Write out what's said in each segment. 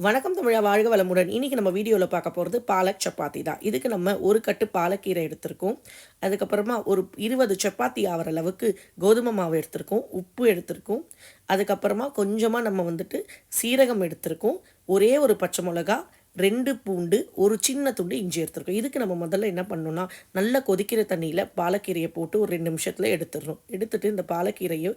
வணக்கம் தமிழா, வாழ்க வளமுடன். இன்றைக்கி நம்ம வீடியோவில் பார்க்க போகிறது பாலக் சப்பாத்தி தான். இதுக்கு நம்ம ஒரு கட்டு பாலக்கீரை எடுத்திருக்கோம். அதுக்கப்புறமா ஒரு 20 சப்பாத்தி ஆகிற அளவுக்கு கோதுமை மாவு எடுத்திருக்கோம், உப்பு எடுத்திருக்கோம். அதுக்கப்புறமா கொஞ்சமாக நம்ம வந்துட்டு சீரகம் எடுத்திருக்கோம், ஒரே ஒரு பச்சை மிளகா, 2 பூண்டு, ஒரு சின்ன துண்டு இஞ்சி எடுத்துருக்கோம். இதுக்கு நம்ம முதல்ல என்ன பண்ணணும்னா, நல்லா கொதிக்கிற தண்ணியில் பாலக்கீரையை போட்டு ஒரு 2 நிமிஷத்தில் எடுத்துடணும். எடுத்துட்டு இந்த பாலக்கீரையை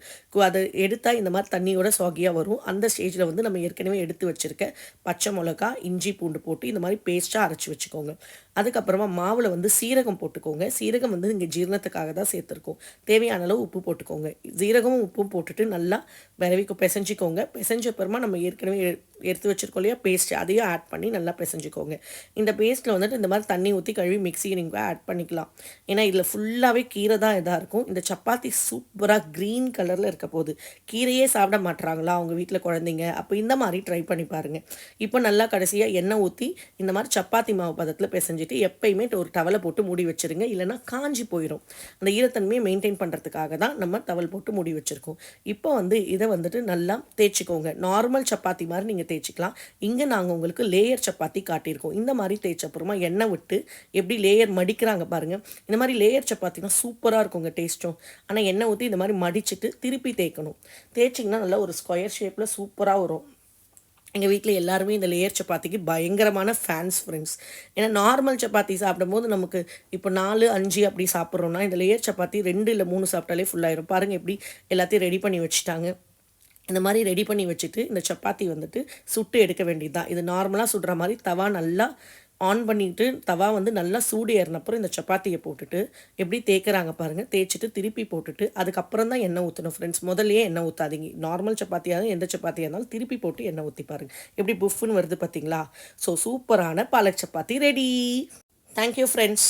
அதை எடுத்தால் இந்த மாதிரி தண்ணியோட சாகியாக வரும். அந்த ஸ்டேஜில் வந்து நம்ம ஏற்கனவே எடுத்து வச்சுருக்க பச்சை மிளகா, இஞ்சி பூண்டு போட்டு இந்த மாதிரி பேஸ்ட்டாக அரைச்சி வச்சுக்கோங்க. அதுக்கப்புறமா மாவில் வந்து சீரகம் போட்டுக்கோங்க. சீரகம் வந்து இங்கே ஜீரணத்துக்காக தான் சேர்த்துருக்கோம். தேவையான அளவு உப்பு போட்டுக்கோங்க. சீரகமும் உப்பும் போட்டுட்டு நல்லா பிசைஞ்சிக்கோங்க. பிசைஞ்ச அப்புறமா நம்ம ஏற்கனவே எடுத்து வச்சுருக்கோம் இல்லையா பேஸ்ட், அதையும் ஆட் பண்ணி நல்லா பிசைஞ்சிக்கோங்க. இந்த பேஸ்ட்டில் வந்துட்டு இந்த மாதிரி தண்ணி ஊற்றி கழுவி மிக்ஸி நீங்கள் ஆட் பண்ணிக்கலாம். ஏன்னா இதில் ஃபுல்லாகவே கீரை தான் இதாக இருக்கும். இந்த சப்பாத்தி சூப்பராக க்ரீன் கலரில் இருக்க போகுது. கீரையே சாப்பிட மாட்டுறாங்களா அவங்க வீட்டில் குழந்தைங்க? அப்போ இந்த மாதிரி ட்ரை பண்ணி பாருங்கள். இப்போ நல்லா கடைசியாக எண்ணெய் ஊற்றி இந்த மாதிரி சப்பாத்தி மாவு பதத்தில் பிசைஞ்சிட்டு எப்பயுமே ஒரு டவலை போட்டு மூடி வச்சுருங்க. இல்லைனா காஞ்சி போயிடும். அந்த ஈரத்தன்மையை மெயின்டைன் பண்ணுறதுக்காக தான் நம்ம டவல் போட்டு மூடி வச்சுருக்கோம். இப்போ வந்து இதை வந்துட்டு நல்லா தேய்ச்சிக்கோங்க. நார்மல் சப்பாத்தி மாதிரி நீங்கள் தேய்ச்சிக்கலாம். இங்கே நாங்கள் உங்களுக்கு லேயர் சப்பாத்தி காட்டியிருக்கோம். இந்த மாதிரி தேய்ச்ச அப்புறமா எண்ணெய் விட்டு எப்படி லேயர் மடிக்கிறாங்க பாருங்கள். இந்த மாதிரி லேயர் சப்பாத்தினா சூப்பராக இருக்குங்க டேஸ்ட்டும். ஆனால் எண்ணெய் ஊற்றி இந்த மாதிரி மடிச்சுட்டு திருப்பி தேய்க்கணும். தேய்ச்சிங்கன்னா நல்லா ஒரு ஸ்கொயர் ஷேப்பில் சூப்பராக வரும். எங்கள் வீட்டில் எல்லாருமே இந்த லேயர் சப்பாத்திக்கு பயங்கரமான ஃபேன்ஸ் ஃப்ரெண்ட்ஸ். ஏன்னா நார்மல் சப்பாத்தி சாப்பிடும்போது நமக்கு இப்போ 4, 5 அப்படி சாப்பிட்றோன்னா, இந்த லேயர் சப்பாத்தி 2 இல்லை 3 சாப்பிட்டாலே ஃபுல்லாயிரும். பாருங்கள் எப்படி எல்லாத்தையும் ரெடி பண்ணி வச்சுட்டாங்க. இந்த மாதிரி ரெடி பண்ணி வச்சுட்டு இந்த சப்பாத்தி வந்துட்டு சுட்டு எடுக்க வேண்டியது தான். இது நார்மலாக சுடுற மாதிரி தவா நல்லா ஆன் பண்ணிவிட்டு தவா வந்து நல்லா சூடு ஏறினப்புறம் இந்த சப்பாத்தியை போட்டுட்டு எப்படி தேய்க்கிறாங்க பாருங்கள். தேய்ச்சிட்டு திருப்பி போட்டுட்டு அதுக்கப்புறம் தான் எண்ணெய் ஊற்றணும் ஃப்ரெண்ட்ஸ். முதல்லையே எண்ணெய் ஊற்றாதீங்க. நார்மல் சப்பாத்தியாக எந்த சப்பாத்தியாக இருந்தாலும் திருப்பி போட்டு எண்ணெய் ஊற்றி பாருங்கள். எப்படி புஃப்னு வருது பார்த்தீங்களா? ஸோ சூப்பரான palak chapati ready. Thank you friends.